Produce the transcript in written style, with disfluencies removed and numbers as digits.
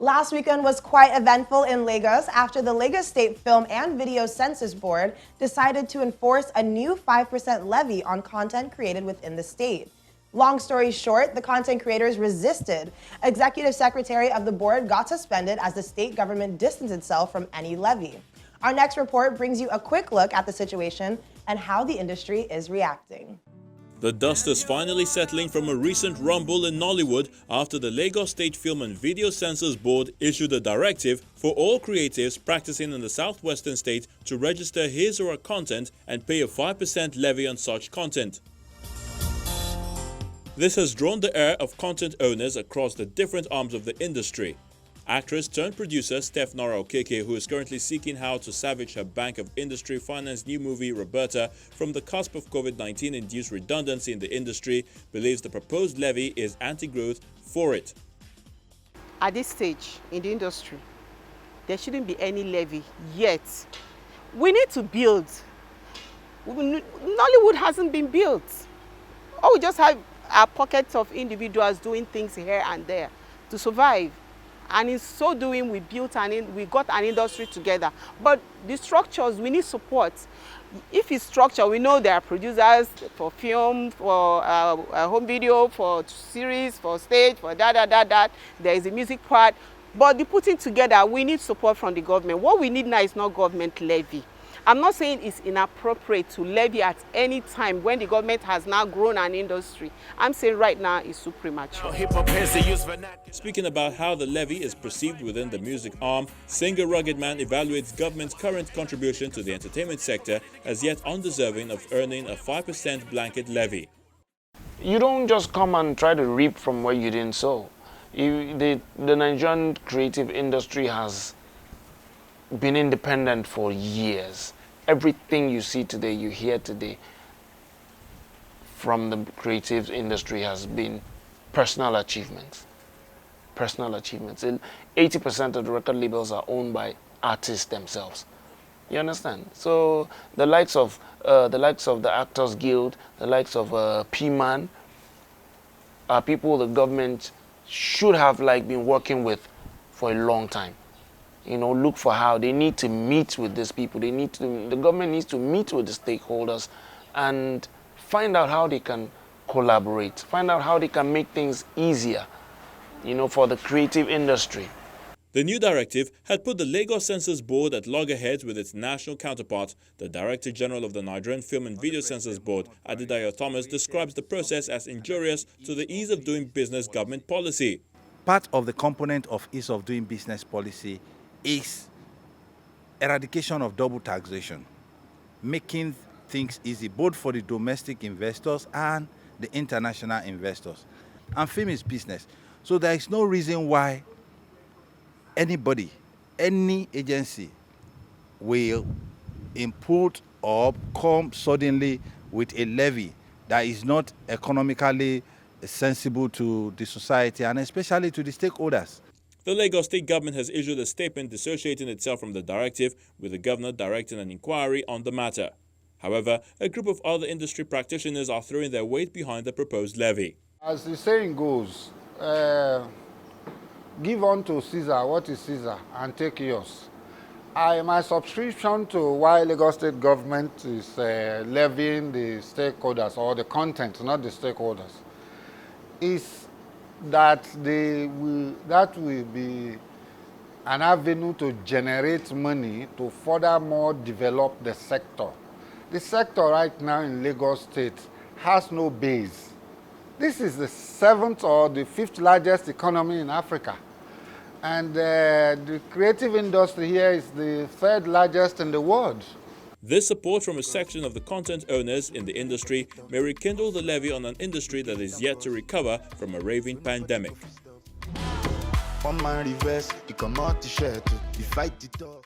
Last weekend was quite eventful in Lagos after the Lagos State Film and Video Censors Board decided to enforce a new 5% levy on content created within the state. Long story short, the content creators resisted. Executive Secretary of the board got suspended as the state government distanced itself from any levy. Our next report brings you a quick look at the situation and how the industry is reacting. The dust is finally settling from a recent rumble in Nollywood after the Lagos State Film and Video Censors Board issued a directive for all creatives practicing in the southwestern state to register his or her content and pay a 5% levy on such content. This has drawn the ire of content owners across the different arms of the industry. Actress turned producer Steph Nora Okeke, who is currently seeking how to salvage her bank of industry financed new movie Roberta from the cusp of COVID-19 induced redundancy in the industry, believes the proposed levy is anti-growth for it. At this stage in the industry, there shouldn't be any levy yet. We need to build. Nollywood hasn't been built. Or we just have our pockets of individuals doing things here and there to survive. And in so doing, we got an industry together. But the structures, we need support. If it's structure, we know there are producers for film, for home video, for series, for stage, for that. There is a music part. But the putting together, we need support from the government. What we need now is not government levy. I'm not saying it's inappropriate to levy at any time when the government has now grown an industry. I'm saying right now it's too premature. Speaking about how the levy is perceived within the music arm, singer Rugged Man evaluates government's current contribution to the entertainment sector as yet undeserving of earning a 5% blanket levy. You don't just come and try to reap from where you didn't sow. The Nigerian creative industry has been independent for years. Everything you see today, you hear today from the creative industry has been personal achievements. Personal achievements. 80% of the record labels are owned by artists themselves. You understand? So the likes of the Actors Guild, the likes of P-Man, are people the government should have been working with for a long time. Look for how they need to meet with these people. The government needs to meet with the stakeholders and find out how they can collaborate, find out how they can make things easier, for the creative industry. The new directive had put the Lagos Censors Board at loggerheads with its national counterpart. The Director General of the Nigerian Film and Video Censors Board, Adedayo Thomas, describes the process as injurious to the ease of doing business government policy. Part of the component of ease of doing business policy is eradication of double taxation, making things easy both for the domestic investors and the international investors. And film is business, so there is no reason why anybody, any agency will input or come suddenly with a levy that is not economically sensible to the society and especially to the stakeholders. The Lagos State government has issued a statement dissociating itself from the directive, with the governor directing an inquiry on the matter. However, a group of other industry practitioners are throwing their weight behind the proposed levy. As the saying goes, give unto Caesar what is Caesar and take yours. My subscription to why Lagos State government is levying the stakeholders, or the content, not the stakeholders, is that will be an avenue to generate money to furthermore develop the sector. The sector right now in Lagos State has no base. This is the 7th or the 5th largest economy in Africa. And the creative industry here is the 3rd largest in the world. This support from a section of the content owners in the industry may rekindle the levy on an industry that is yet to recover from a raving pandemic. On my reverse, you come out to share, you fight it off.